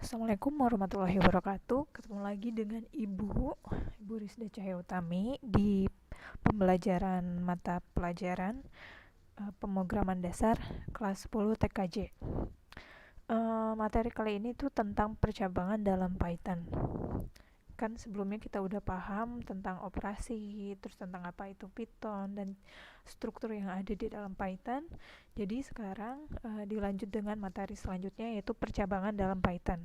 Assalamualaikum warahmatullahi wabarakatuh. Ketemu lagi dengan Ibu Risda Cahaya Utami di pembelajaran mata pelajaran pemrograman dasar kelas 10 TKJ. Materi kali ini tuh tentang percabangan dalam Python. Kan sebelumnya kita udah paham tentang operasi, terus tentang apa itu Python dan struktur yang ada di dalam Python. Jadi sekarang dilanjut dengan materi selanjutnya, yaitu percabangan dalam Python.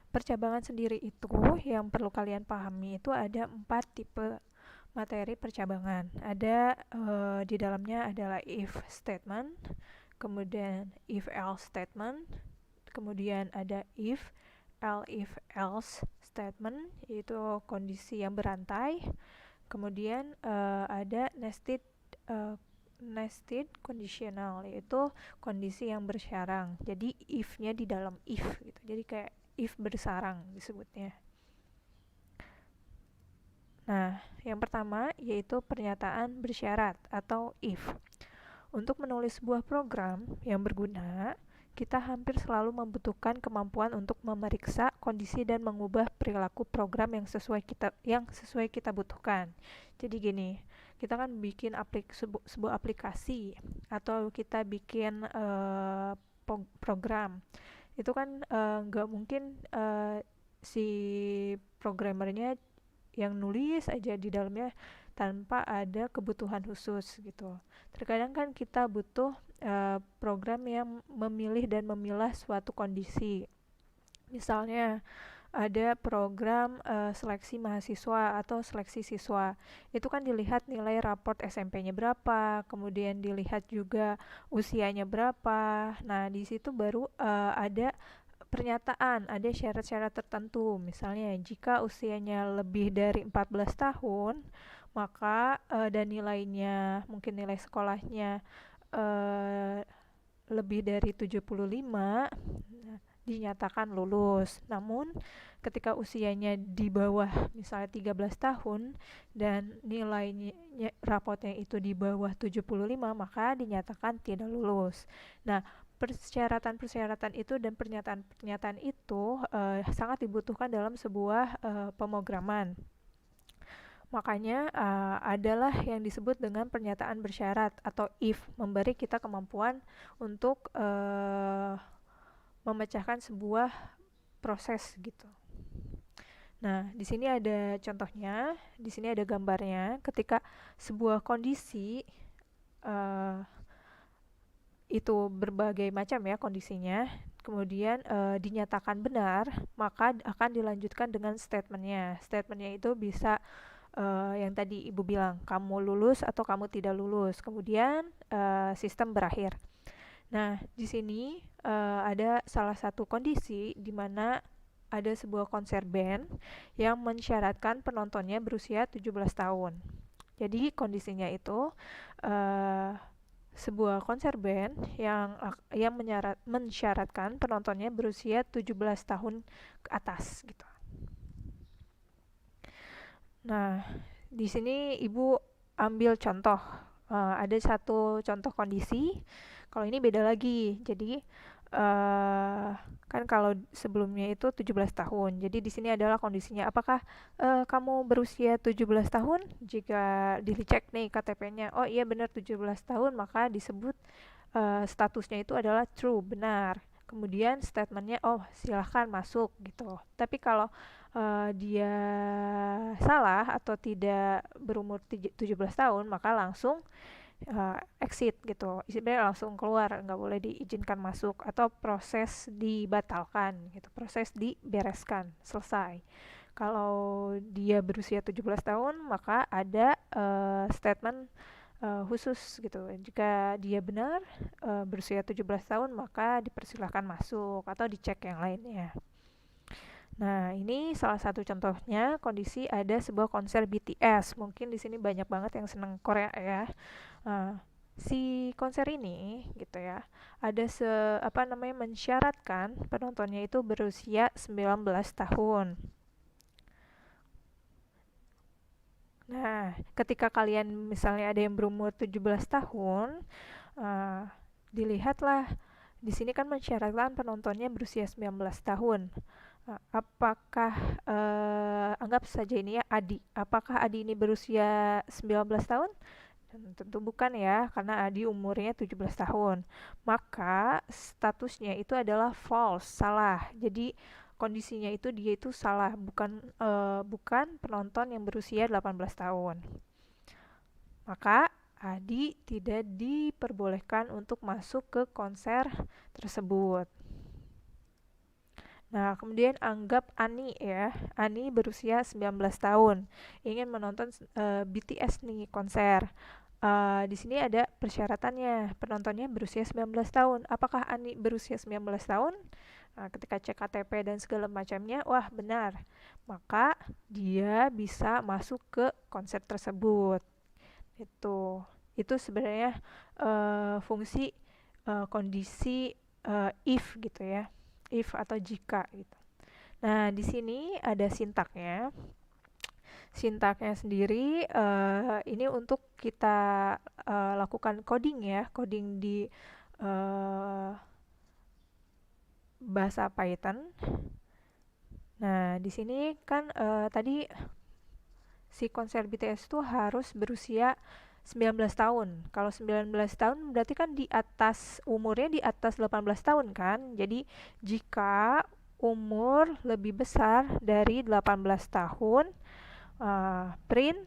Percabangan sendiri itu yang perlu kalian pahami itu ada 4 tipe materi percabangan. Ada di dalamnya adalah if statement, kemudian if else statement, kemudian ada if else statement, yaitu kondisi yang berantai. Kemudian ada nested conditional, yaitu kondisi yang bersarang. Jadi if-nya di dalam if gitu. Jadi kayak if bersarang disebutnya. Nah, yang pertama yaitu pernyataan bersyarat atau if. Untuk menulis sebuah program yang berguna, kita hampir selalu membutuhkan kemampuan untuk memeriksa kondisi dan mengubah perilaku program yang sesuai kita butuhkan. Jadi gini, kita kan bikin sebuah aplikasi atau kita bikin program. Itu kan nggak mungkin si programmernya yang nulis aja di dalamnya tanpa ada kebutuhan khusus gitu. Terkadang kan kita butuh program yang memilih dan memilah suatu kondisi. Misalnya ada program seleksi mahasiswa atau seleksi siswa. Itu kan dilihat nilai raport SMP-nya berapa, kemudian dilihat juga usianya berapa. Nah, di situ baru ada pernyataan, ada syarat-syarat tertentu. Misalnya, jika usianya lebih dari 14 tahun, maka dan nilainya, mungkin nilai sekolahnya lebih dari 75, dinyatakan lulus. Namun, ketika usianya di bawah misalnya 13 tahun dan nilainya rapotnya itu di bawah 75, maka dinyatakan tidak lulus. Nah, persyaratan-persyaratan itu dan pernyataan-pernyataan itu sangat dibutuhkan dalam sebuah pemrograman. Makanya adalah yang disebut dengan pernyataan bersyarat atau if, memberi kita kemampuan untuk memecahkan sebuah proses gitu. Nah, di sini ada contohnya, di sini ada gambarnya. Ketika sebuah kondisi itu berbagai macam ya kondisinya, kemudian dinyatakan benar, maka akan dilanjutkan dengan statementnya. Statementnya itu bisa yang tadi Ibu bilang, kamu lulus atau kamu tidak lulus. Kemudian sistem berakhir. Nah, di sini ada salah satu kondisi di mana ada sebuah konser band yang mensyaratkan penontonnya berusia 17 tahun. Jadi kondisinya itu sebuah konser band yang mensyaratkan penontonnya berusia 17 tahun ke atas gitu. Nah, di sini Ibu ambil contoh. Ada satu contoh kondisi. Kalau ini beda lagi. Jadi kan kalau sebelumnya itu 17 tahun. Jadi di sini adalah kondisinya, apakah kamu berusia 17 tahun? Jika dicek nih KTP-nya, oh iya benar 17 tahun, maka disebut statusnya itu adalah true, benar. Kemudian statementnya, oh silahkan masuk gitu. Tapi kalau dia salah atau tidak berumur 17 tahun, maka langsung exit gitu, istilahnya langsung keluar, nggak boleh diizinkan masuk atau proses dibatalkan gitu, proses dibereskan, selesai. Kalau dia berusia 17 tahun, maka ada statement khusus gitu. Jika dia benar berusia 17 tahun, maka dipersilahkan masuk atau dicek yang lainnya. Nah, ini salah satu contohnya kondisi ada sebuah konser BTS. Mungkin di sini banyak banget yang senang Korea ya. Si konser ini gitu ya, ada mensyaratkan penontonnya itu berusia 19 tahun. Nah, ketika kalian misalnya ada yang berumur 17 tahun, dilihatlah di sini kan mensyaratkan penontonnya berusia 19 tahun. Apakah anggap saja ini ya Adi. Apakah Adi ini berusia 19 tahun? Tentu bukan ya, karena Adi umurnya 17 tahun. Maka statusnya itu adalah false, salah. Jadi kondisinya itu dia itu salah, bukan penonton yang berusia 18 tahun. Maka Adi tidak diperbolehkan untuk masuk ke konser tersebut. Nah, kemudian anggap Ani ya. Ani berusia 19 tahun, ingin menonton BTS nih konser. Di sini ada persyaratannya, penontonnya berusia 19 tahun. Apakah Ani berusia 19 tahun? Ketika cek KTP dan segala macamnya, wah benar. Maka dia bisa masuk ke konser tersebut. Itu sebenarnya fungsi kondisi if gitu ya. If atau jika gitu. Nah, di sini ada sintaknya. Sintaknya sendiri ini untuk kita lakukan coding ya, coding di bahasa Python. Nah, di sini kan tadi si konser BTS itu harus berusia 19 tahun. Kalau 19 tahun berarti kan umurnya di atas 18 tahun kan. Jadi jika umur lebih besar dari 18 tahun, print,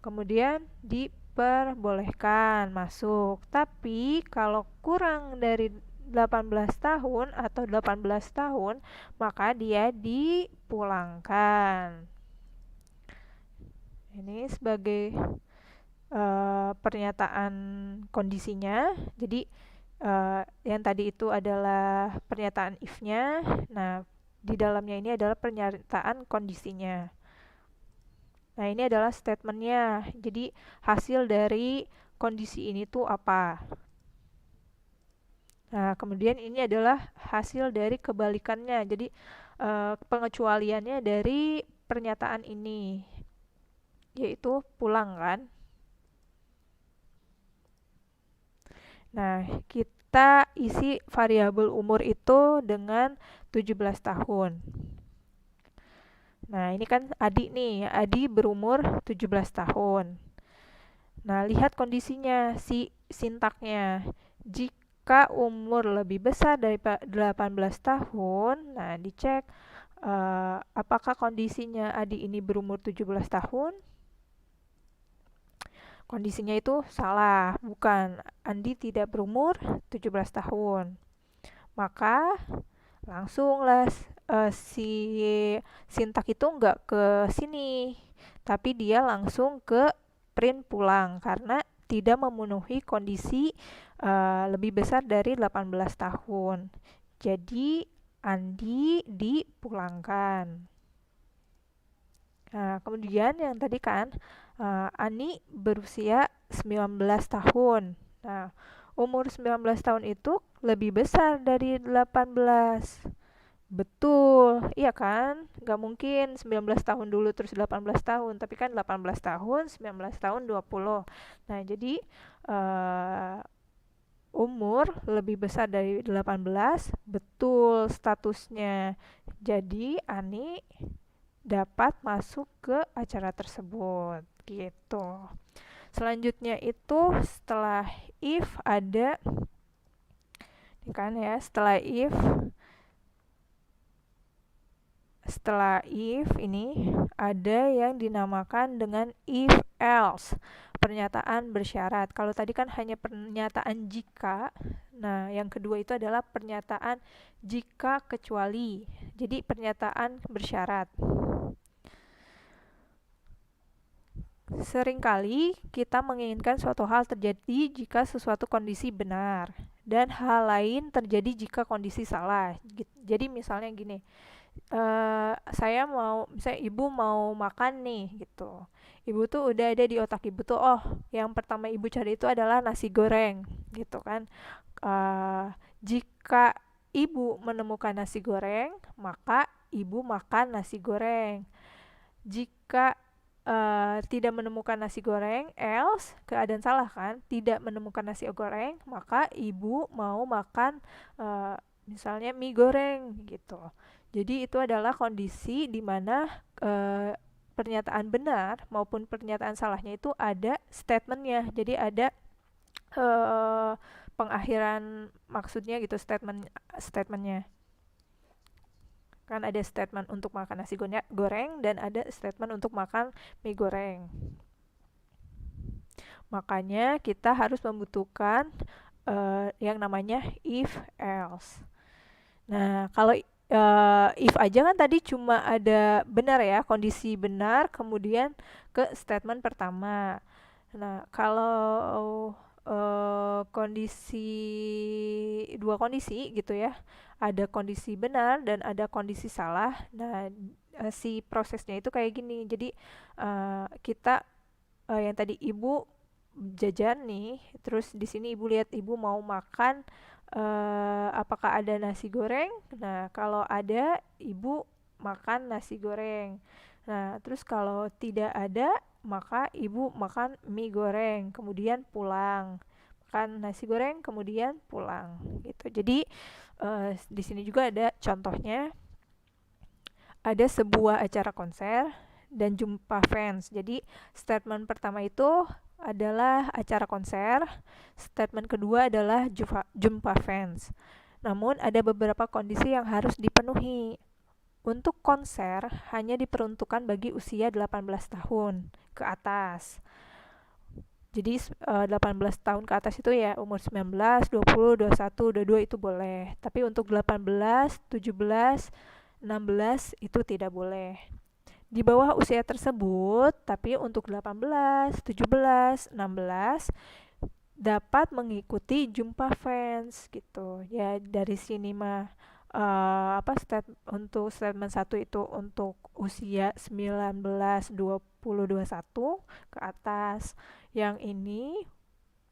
kemudian diperbolehkan masuk. Tapi kalau kurang dari 18 tahun atau 18 tahun, maka dia dipulangkan. Ini sebagai pernyataan kondisinya. Jadi yang tadi itu adalah pernyataan if-nya. Nah, di dalamnya ini adalah pernyataan kondisinya. Nah, ini adalah statementnya. Jadi hasil dari kondisi ini tuh apa? Nah, kemudian ini adalah hasil dari kebalikannya. Jadi pengecualiannya dari pernyataan ini, yaitu pulang kan. Nah, kita isi variabel umur itu dengan 17 tahun. Nah, ini kan Adi nih. Adi berumur 17 tahun. Nah, lihat kondisinya, si sintaknya. Jika umur lebih besar dari 18 tahun, nah dicek apakah kondisinya Adi ini berumur 17 tahun. Kondisinya itu salah, bukan. Andi tidak berumur 17 tahun. Maka langsunglah si sintak itu nggak ke sini, tapi dia langsung ke print pulang karena tidak memenuhi kondisi lebih besar dari 18 tahun. Jadi Andi dipulangkan. Nah, kemudian yang tadi kan Ani berusia 19 tahun. Nah, umur 19 tahun itu lebih besar dari 18. Betul, iya kan? Gak mungkin 19 tahun dulu terus 18 tahun, tapi kan 18 tahun, 19 tahun, 20. Nah, jadi umur lebih besar dari 18, betul statusnya. Jadi Ani dapat masuk ke acara tersebut gitu. Selanjutnya itu setelah if ada ini kan ya, setelah if ini ada yang dinamakan dengan if else, pernyataan bersyarat. Kalau tadi kan hanya pernyataan jika, nah yang kedua itu adalah pernyataan jika kecuali. Jadi pernyataan bersyarat. Seringkali kita menginginkan suatu hal terjadi jika sesuatu kondisi benar dan hal lain terjadi jika kondisi salah. Jadi misalnya gini, misalnya ibu mau makan nih gitu. Ibu tuh udah ada di otak ibu tuh, oh yang pertama ibu cari itu adalah nasi goreng gitu kan. Jika ibu menemukan nasi goreng, maka ibu makan nasi goreng. Jika tidak menemukan nasi goreng, else keadaan salah kan, tidak menemukan nasi goreng, maka ibu mau makan misalnya mie goreng gitu. Jadi itu adalah kondisi di mana pernyataan benar maupun pernyataan salahnya itu ada statementnya. Jadi ada eh, pengakhiran maksudnya gitu, statementnya kan ada statement untuk makan nasi goreng dan ada statement untuk makan mie goreng. Makanya kita harus membutuhkan yang namanya if else. Nah, kalau if aja kan tadi cuma ada benar ya, kondisi benar, kemudian ke statement pertama. Nah, kalau dua kondisi gitu ya, ada kondisi benar dan ada kondisi salah. Nah, si prosesnya itu kayak gini. Jadi kita yang tadi ibu jajan nih, terus di sini ibu lihat ibu mau makan apakah ada nasi goreng. Nah, kalau ada, ibu makan nasi goreng. Nah, terus kalau tidak ada, maka ibu makan mie goreng, kemudian pulang. Makan nasi goreng, kemudian pulang gitu. Jadi di sini juga ada contohnya. Ada sebuah acara konser dan jumpa fans. Jadi statement pertama itu adalah acara konser, statement kedua adalah jumpa fans. Namun ada beberapa kondisi yang harus dipenuhi. Untuk konser hanya diperuntukkan bagi usia 18 tahun ke atas. Jadi 18 tahun ke atas itu ya umur 19, 20, 21, 22 itu boleh. Tapi untuk 18, 17, 16 itu tidak boleh. Di bawah usia tersebut, tapi untuk 18, 17, 16 dapat mengikuti jumpa fans gitu. Ya dari sini mah untuk statement 1 itu untuk usia 19, 20, 21 ke atas. Yang ini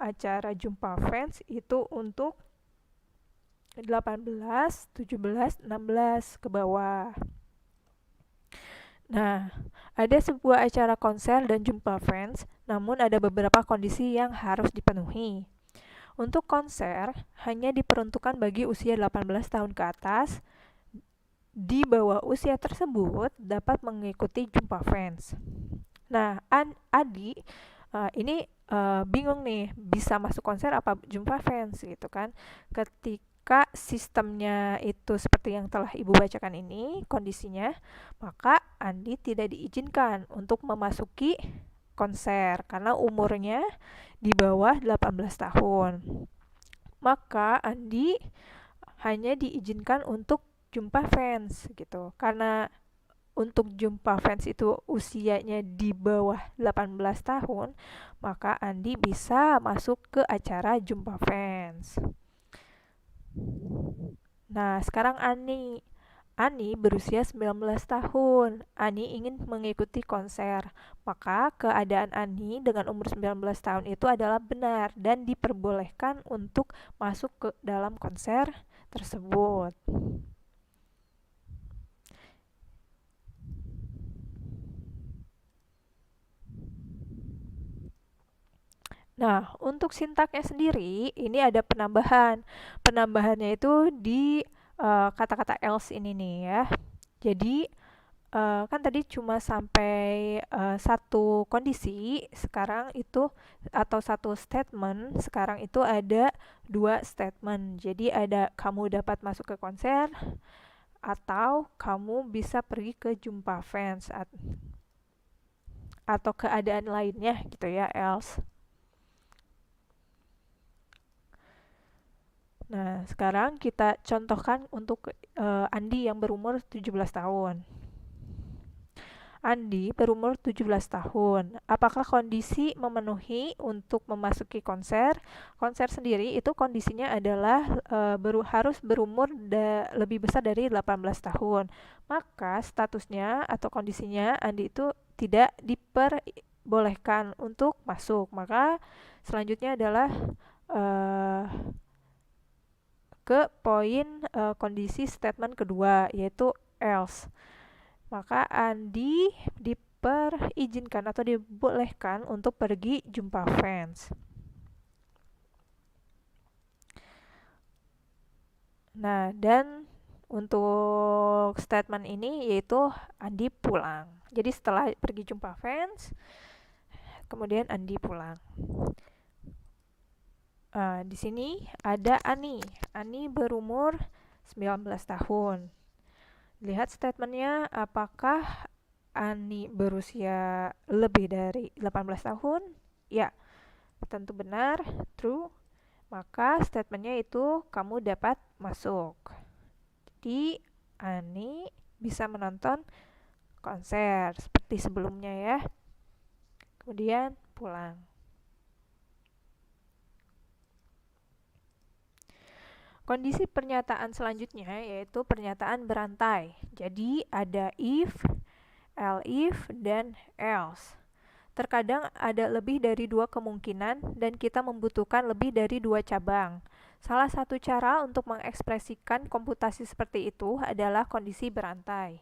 acara jumpa fans itu untuk 18, 17, 16 ke bawah. Nah, ada sebuah acara konser dan jumpa fans, namun ada beberapa kondisi yang harus dipenuhi. Untuk konser, hanya diperuntukkan bagi usia 18 tahun ke atas. Di bawah usia tersebut dapat mengikuti jumpa fans. Nah, Adi ini bingung nih, bisa masuk konser apa jumpa fans gitu kan. Ketika sistemnya itu seperti yang telah Ibu bacakan ini, kondisinya, maka Andi tidak diizinkan untuk memasuki konser karena umurnya di bawah 18 tahun. Maka Andi hanya diizinkan untuk jumpa fans gitu. Karena untuk jumpa fans itu usianya di bawah 18 tahun, maka Andi bisa masuk ke acara jumpa fans. Nah, sekarang Ani berusia 19 tahun. Ani ingin mengikuti konser. Maka keadaan Ani dengan umur 19 tahun itu adalah benar dan diperbolehkan untuk masuk ke dalam konser tersebut. Nah, untuk sintaknya sendiri, ini ada penambahan. Penambahannya itu di kata-kata else ini nih ya. Jadi, kan tadi cuma sampai satu kondisi, sekarang itu, atau satu statement, sekarang itu ada dua statement. Jadi ada kamu dapat masuk ke konser, atau kamu bisa pergi ke jumpa fans, atau keadaan lainnya gitu ya, else. Nah, sekarang kita contohkan untuk Andi yang berumur 17 tahun. Andi berumur 17 tahun. Apakah kondisi memenuhi untuk memasuki konser? Konser sendiri itu kondisinya adalah harus berumur lebih besar dari 18 tahun. Maka statusnya atau kondisinya Andi itu tidak diperbolehkan untuk masuk. Maka selanjutnya adalah ke poin kondisi statement kedua, yaitu else. Maka Andi diperizinkan atau dibolehkan untuk pergi jumpa fans. Nah, dan untuk statement ini yaitu Andi pulang. Jadi setelah pergi jumpa fans, kemudian Andi pulang. Di sini ada Ani. Ani berumur 19 tahun. Lihat statementnya, apakah Ani berusia lebih dari 18 tahun? Ya, tentu benar, true. Maka statementnya itu kamu dapat masuk. Jadi Ani bisa menonton konser seperti sebelumnya ya. Kemudian pulang. Kondisi pernyataan selanjutnya yaitu pernyataan berantai. Jadi ada if, elif, dan else. Terkadang ada lebih dari 2 kemungkinan dan kita membutuhkan lebih dari 2 cabang. Salah satu cara untuk mengekspresikan komputasi seperti itu adalah kondisi berantai.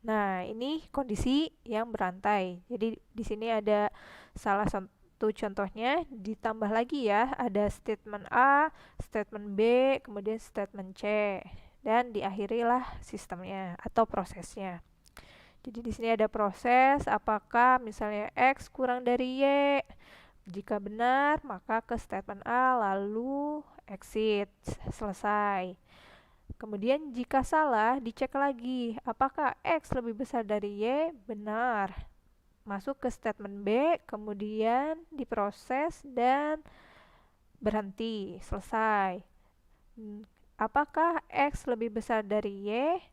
Nah, ini kondisi yang berantai. Jadi di sini ada salah satu contohnya, ditambah lagi ya, ada statement A, statement B, kemudian statement C, dan diakhirilah sistemnya atau prosesnya. Jadi di sini ada proses, apakah misalnya X kurang dari Y. Jika benar, maka ke statement A lalu exit, selesai. Kemudian jika salah, dicek lagi, apakah X lebih besar dari Y? Benar. Masuk ke statement B, kemudian diproses dan berhenti, selesai. Apakah X lebih besar dari Y?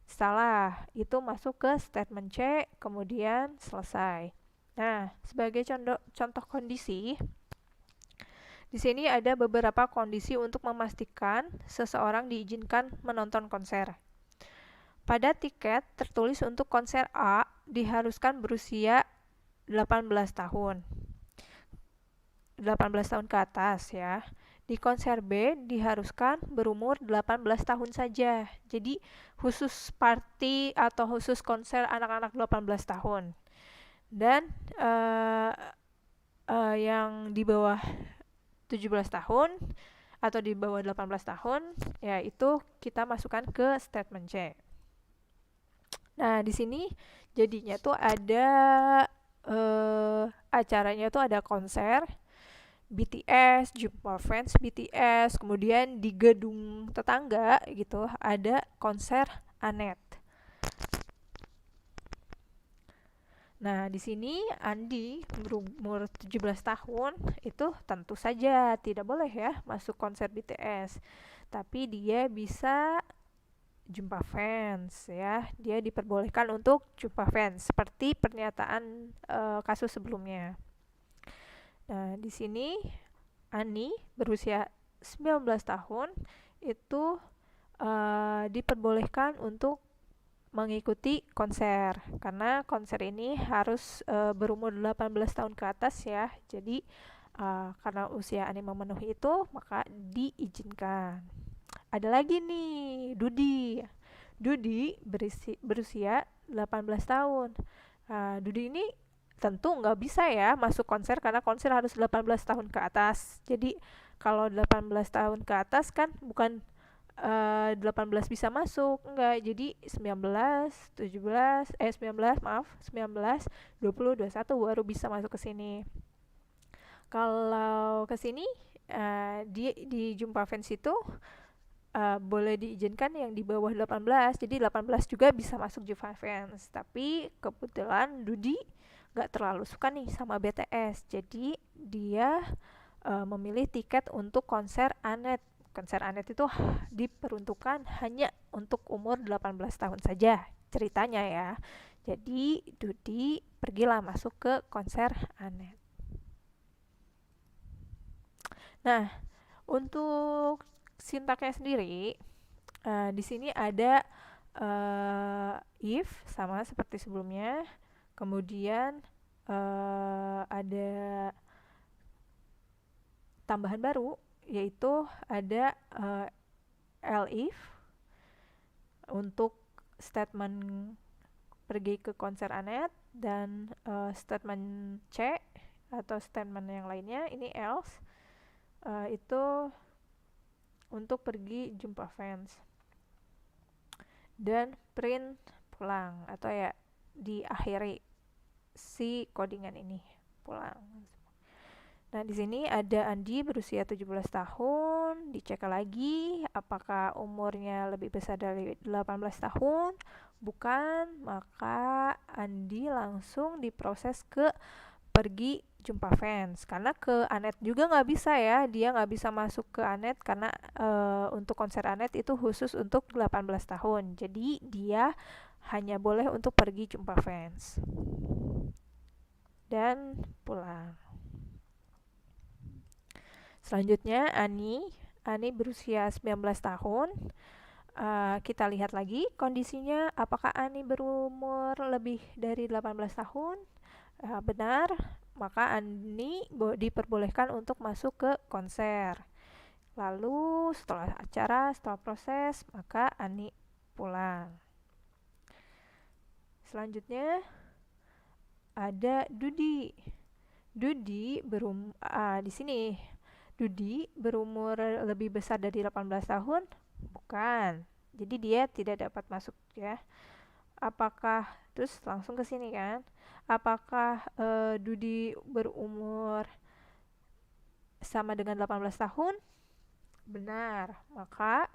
Salah, itu masuk ke statement C, kemudian selesai. Nah, sebagai contoh kondisi, di sini ada beberapa kondisi untuk memastikan seseorang diizinkan menonton konser. Pada tiket tertulis untuk konser A diharuskan berusia 18 tahun. 18 tahun ke atas ya. Di konser B diharuskan berumur 18 tahun saja. Jadi khusus party atau khusus konser anak-anak 18 tahun. Dan yang di bawah 17 tahun atau di bawah 18 tahun, yaitu kita masukkan ke statement C. Nah, di sini jadinya tuh ada acaranya tuh ada konser BTS, jumpa fans BTS, kemudian di gedung tetangga gitu ada konser Anet. Nah, di sini Andi berumur 17 tahun, itu tentu saja tidak boleh ya masuk konser BTS. Tapi dia bisa jumpa fans ya. Dia diperbolehkan untuk jumpa fans seperti pernyataan kasus sebelumnya. Nah, di sini Ani berusia 19 tahun itu diperbolehkan untuk mengikuti konser karena konser ini harus berumur 18 tahun ke atas ya. Jadi karena usia Ani memenuhi itu, maka diizinkan. Ada lagi nih, Dudi. Dudi berusia 18 tahun. Dudi ini tentu nggak bisa ya masuk konser karena konser harus 18 tahun ke atas. Jadi kalau 18 tahun ke atas kan bukan 18 bisa masuk, enggak. Jadi 19, 17, 19, maaf, 19, 20, 21 baru bisa masuk ke sini. Kalau ke sini di jumpa fans itu boleh diizinkan yang di bawah 18. Jadi 18 juga bisa masuk jumpa fans. Tapi kebetulan Dudi gak terlalu suka nih sama BTS, jadi dia memilih tiket untuk konser Anet. Konser Anet itu diperuntukkan hanya untuk umur 18 tahun saja ceritanya ya. Jadi Dudi pergilah masuk ke konser Anet. Nah, untuk sintaknya sendiri di sini ada if sama seperti sebelumnya. Kemudian ada tambahan baru, yaitu ada elif untuk statement pergi ke konser Anet, dan statement C atau statement yang lainnya ini else, itu untuk pergi jumpa fans dan print pulang atau ya diakhiri si codingan ini pulang. Nah, di sini ada Andi berusia 17 tahun, dicek lagi apakah umurnya lebih besar dari 18 tahun. Bukan, maka Andi langsung diproses ke pergi jumpa fans. Karena ke Anet juga nggak bisa ya, dia nggak bisa masuk ke Anet karena untuk konser Anet itu khusus untuk 18 tahun. Jadi dia hanya boleh untuk pergi jumpa fans dan pulang. Selanjutnya Ani berusia 19 tahun. Kita lihat lagi kondisinya, apakah Ani berumur lebih dari 18 tahun? Benar, maka Ani diperbolehkan untuk masuk ke konser. Lalu setelah acara, setelah proses, maka Ani pulang. Selanjutnya ada Dudi. Dudi di sini Dudi berumur lebih besar dari 18 tahun? Bukan. Jadi dia tidak dapat masuk ya. Apakah terus langsung ke sini kan? Apakah Dudi berumur sama dengan 18 tahun? Benar. Maka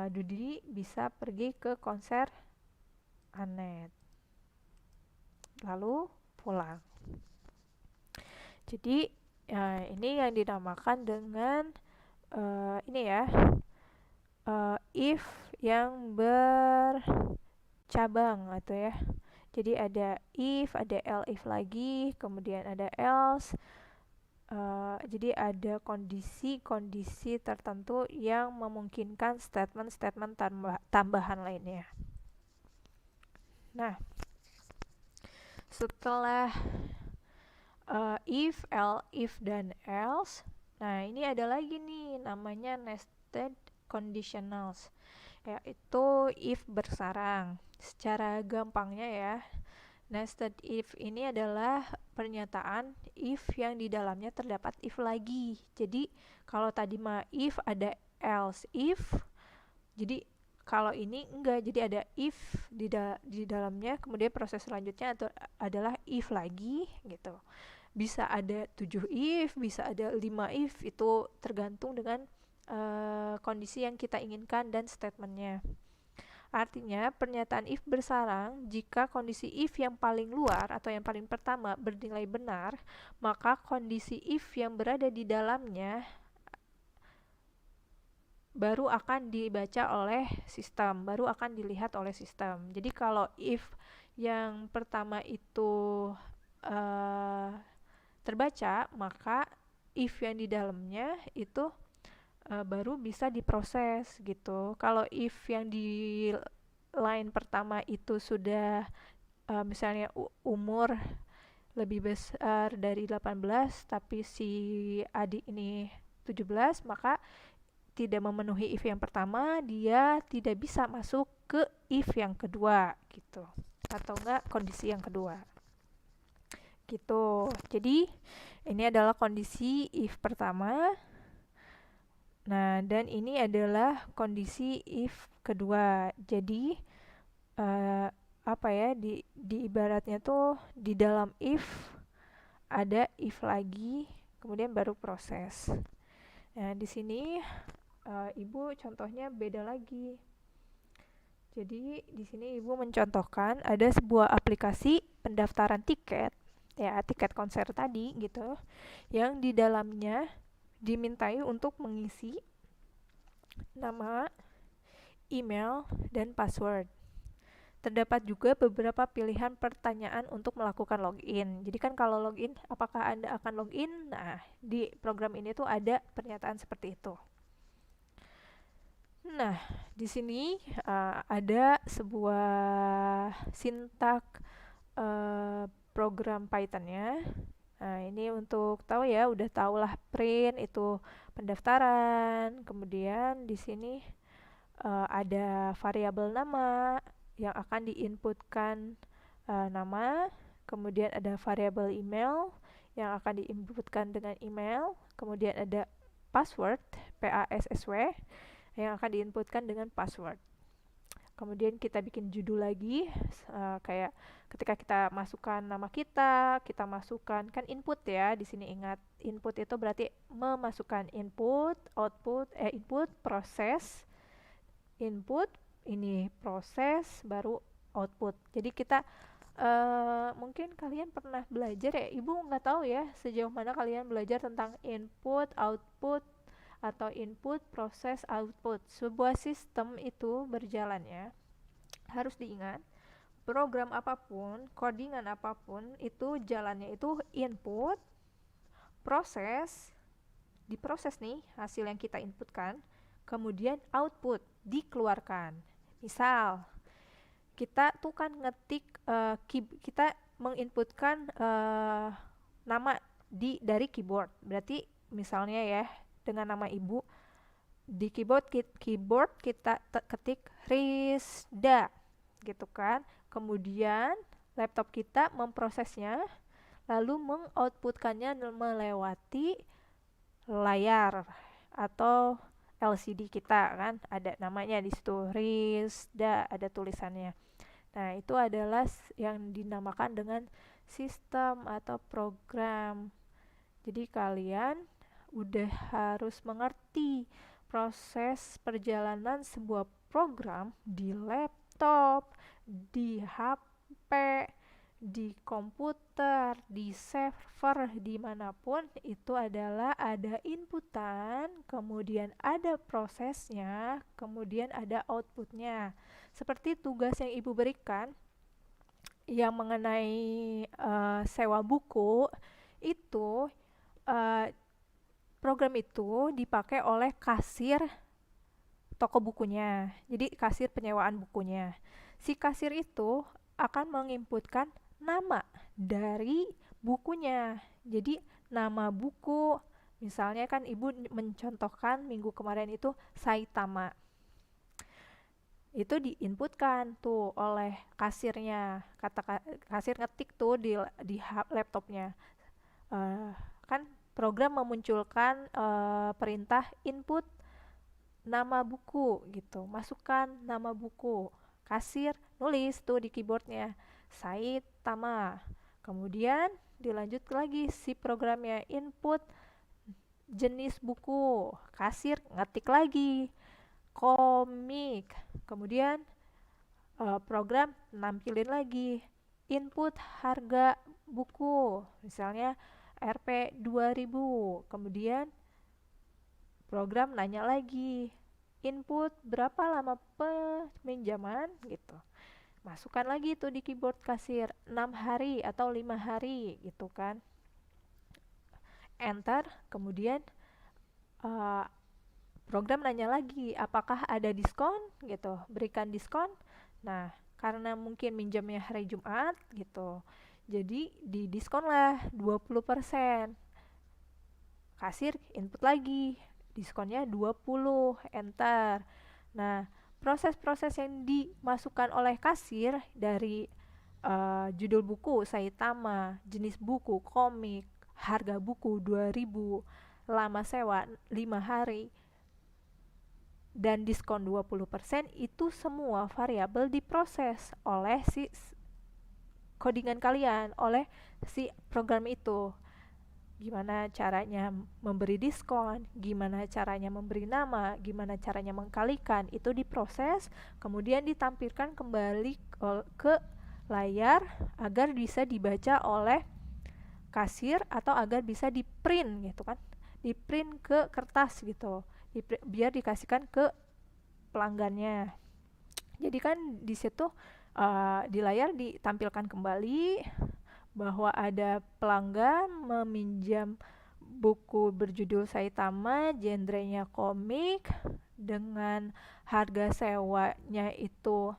Dudi bisa pergi ke konser Anet. Lalu pulang. Jadi ini yang dinamakan dengan ini ya, if yang bercabang atau ya. Jadi ada if, ada else lagi, kemudian ada else. Jadi ada kondisi-kondisi tertentu yang memungkinkan statement-statement tambahan lainnya. Nah, setelah if, dan else. Nah, ini ada lagi nih namanya nested conditionals, yaitu if bersarang. Secara gampangnya ya, nested if ini adalah pernyataan if yang di dalamnya terdapat if lagi. Jadi kalau tadi mah if ada else if, jadi kalau ini enggak, jadi ada if di dalamnya, kemudian proses selanjutnya adalah if lagi gitu. Bisa ada 7 if, bisa ada 5 if, itu tergantung dengan kondisi yang kita inginkan dan statementnya. Artinya pernyataan if bersarang jika kondisi if yang paling luar atau yang paling pertama bernilai benar, maka kondisi if yang berada di dalamnya baru akan dibaca oleh sistem, baru akan dilihat oleh sistem. Jadi kalau if yang pertama itu terbaca, maka if yang di dalamnya itu baru bisa diproses gitu. Kalau if yang di line pertama itu sudah misalnya umur lebih besar dari 18 tapi si adik ini 17, maka tidak memenuhi if yang pertama, dia tidak bisa masuk ke if yang kedua gitu, atau enggak kondisi yang kedua gitu. Jadi ini adalah kondisi if pertama. Nah, dan ini adalah kondisi if kedua. Jadi apa ya, di ibaratnya tuh di dalam if ada if lagi, kemudian baru proses. Nah, di sini Ibu contohnya beda lagi. Jadi di sini Ibu mencontohkan ada sebuah aplikasi pendaftaran tiket, ya tiket konser tadi gitu, yang di dalamnya dimintai untuk mengisi nama, email, dan password. Terdapat juga beberapa pilihan pertanyaan untuk melakukan login. Jadi kan kalau login, apakah Anda akan login? Nah, di program ini tuh ada pernyataan seperti itu. Nah, di sini ada sebuah sintak program Python-nya. Nah, ini untuk tahu ya, udah tahulah print itu pendaftaran. Kemudian di sini ada variabel nama, yang akan diinputkan nama, kemudian ada variabel email yang akan diinputkan dengan email, kemudian ada password, PASSW, yang akan diinputkan dengan password. Kemudian kita bikin judul lagi, kayak ketika kita masukkan nama kita masukkan kan input ya. Di sini ingat input itu berarti memasukkan input, output, input, proses, input, ini proses, baru output. Jadi kita mungkin kalian pernah belajar ya, ibu nggak tahu ya sejauh mana kalian belajar tentang input, output, atau input, proses, output. Sebuah sistem itu berjalannya, harus diingat, program apapun, codingan apapun, itu jalannya itu input, proses, diproses nih hasil yang kita inputkan, kemudian output, dikeluarkan. Misal, kita tuh kan ngetik, kita menginputkan nama dari keyboard. Berarti misalnya ya, dengan nama ibu di keyboard kita ketik Rizda gitu kan. Kemudian laptop kita memprosesnya lalu mengoutputkannya melewati layar atau LCD kita kan, ada namanya di situ Rizda, ada tulisannya. Nah, itu adalah yang dinamakan dengan sistem atau program. Jadi kalian udah harus mengerti proses perjalanan sebuah program di laptop, di HP, di komputer, di server, dimanapun itu adalah ada inputan, kemudian ada prosesnya, kemudian ada outputnya. Seperti tugas yang ibu berikan yang mengenai sewa buku itu, program itu dipakai oleh kasir toko bukunya. Jadi kasir penyewaan bukunya. Si kasir itu akan menginputkan nama dari bukunya. Jadi nama buku, misalnya kan ibu mencontohkan minggu kemarin itu Saitama. Itu diinputkan tuh oleh kasirnya. Kasir ngetik tuh di laptopnya. Kan program memunculkan perintah input nama buku gitu, masukkan nama buku. Kasir nulis tuh di keyboardnya Saitama. Kemudian dilanjut lagi si programnya input jenis buku. Kasir ngetik lagi komik. Kemudian program nampilin lagi input harga buku. Misalnya Rp 2000. Kemudian program nanya lagi input berapa lama peminjaman gitu. Masukkan lagi tuh di keyboard kasir 6 hari atau 5 hari gitu kan. Enter, kemudian program nanya lagi apakah ada diskon gitu, berikan diskon. Nah, karena mungkin minjamnya hari Jumat gitu, jadi didiskon lah 20%. Kasir input lagi diskonnya 20, enter. Nah, proses-proses yang dimasukkan oleh kasir dari judul buku Saitama, jenis buku komik, harga buku 2000, lama sewa 5 hari, dan diskon 20%, itu semua variabel diproses oleh si codingan kalian, oleh si program itu. Gimana caranya memberi diskon, gimana caranya memberi nama, gimana caranya mengkalikan, itu diproses, kemudian ditampilkan kembali ke layar agar bisa dibaca oleh kasir atau agar bisa di-print gitu kan, di-print ke kertas gitu, biar dikasihkan ke pelanggannya. Jadi kan di situ di layar ditampilkan kembali bahwa ada pelanggan meminjam buku berjudul Saitama, genrenya komik, dengan harga sewanya itu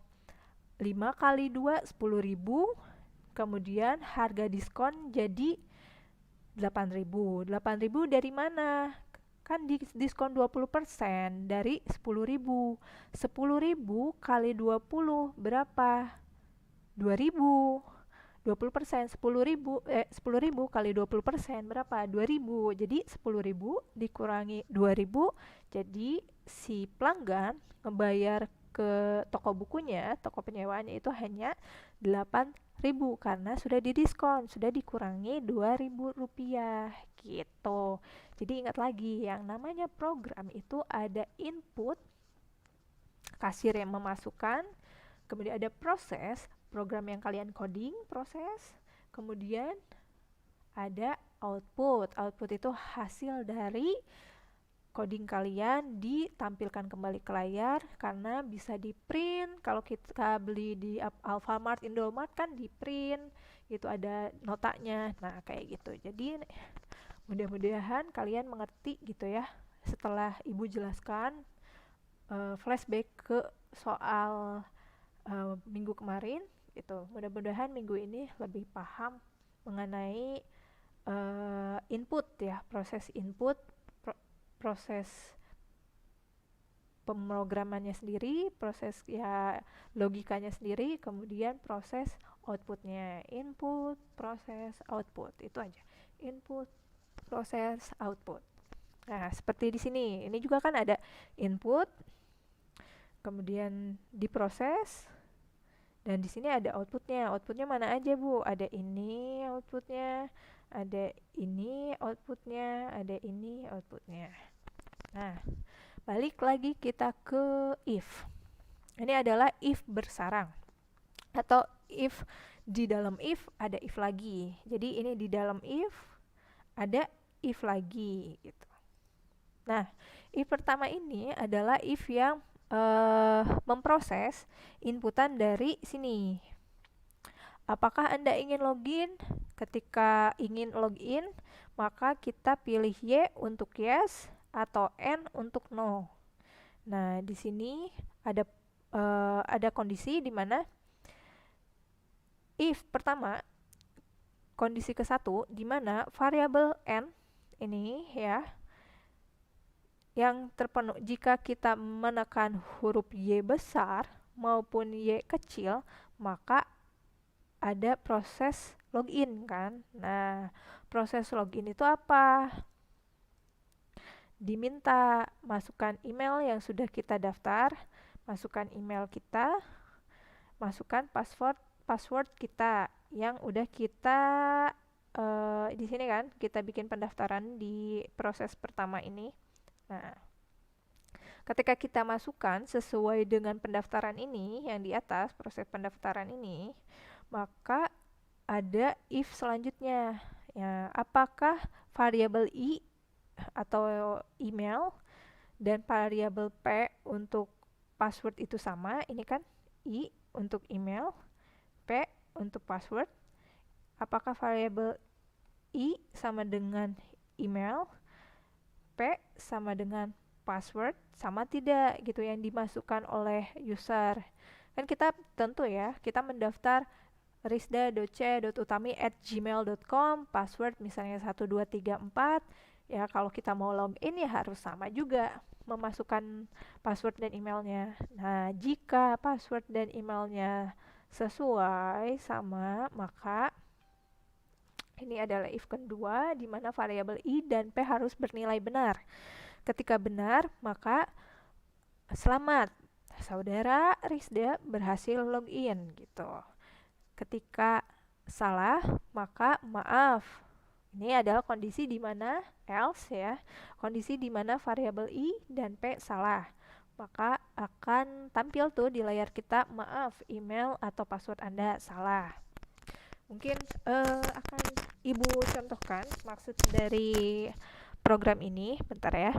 5 kali 2 10.000, kemudian harga diskon jadi 8.000. 8.000 dari mana? kan diskon 20% dari 10.000. 10.000 kali 20 berapa? 2.000. 20%, 10.000 kali 20% berapa? 2.000. Jadi 10.000 dikurangi 2.000, jadi si pelanggan ngebayar ke toko bukunya, toko penyewaannya itu hanya 8.000 karena sudah didiskon, sudah dikurangi 2.000 rupiah gitu. Jadi ingat lagi, yang namanya program itu ada input, kasir yang memasukkan, kemudian ada proses, program yang kalian coding, proses, kemudian ada output. Output itu hasil dari coding kalian ditampilkan kembali ke layar karena bisa di print. Kalau kita beli di Alfamart, Indomart kan di print gitu, ada notanya. Nah kayak gitu. Jadi mudah-mudahan kalian mengerti gitu ya. Setelah ibu jelaskan flashback ke soal minggu kemarin gitu. Mudah-mudahan minggu ini lebih paham mengenai input ya, proses input, proses pemrogramannya sendiri, proses ya logikanya sendiri, kemudian proses outputnya. Input, proses, output, itu aja. Input, proses, output. Nah, seperti di sini. Ini juga kan ada input, kemudian diproses, dan di sini ada outputnya. Outputnya mana aja, Bu? Ada ini outputnya, ada ini outputnya, ada ini outputnya. Nah, balik lagi kita ke if. Ini adalah if bersarang, atau if di dalam if ada if lagi. Jadi ini di dalam if ada if lagi gitu. Nah, if pertama ini adalah if yang memproses inputan dari sini. Apakah Anda ingin login? Ketika ingin login, maka kita pilih Y untuk yes atau N untuk no. Nah, di sini ada kondisi di mana if pertama, kondisi ke-1 di mana variabel N ini ya yang terpenuhi jika kita menekan huruf Y besar maupun Y kecil, maka ada proses login kan. Nah, proses login itu apa? Diminta masukkan email yang sudah kita daftar, masukkan email kita, masukkan password kita yang udah kita di sini kan kita bikin pendaftaran di proses pertama ini. Nah, ketika kita masukkan sesuai dengan pendaftaran ini yang di atas, proses pendaftaran ini, maka ada if selanjutnya. Ya, apakah variabel i atau email dan variabel p untuk password itu sama? Ini kan i untuk email, p untuk password. Apakah variabel i sama dengan email, p sama dengan password, sama tidak gitu yang dimasukkan oleh user. Kan kita tentu ya, kita mendaftar rizda.c.utami@gmail.com, password misalnya 1234. Ya kalau kita mau login ya harus sama juga memasukkan password dan emailnya. Nah, jika password dan emailnya sesuai sama, maka ini adalah if kedua di mana variabel i dan p harus bernilai benar. Ketika benar, maka selamat, saudara Rizda berhasil login gitu. Ketika salah, maka maaf. Ini adalah kondisi di mana else ya, kondisi di mana variabel i dan p salah. Maka akan tampil tuh di layar kita, maaf, email atau password Anda salah. Mungkin akan Ibu contohkan maksud dari program ini, bentar ya.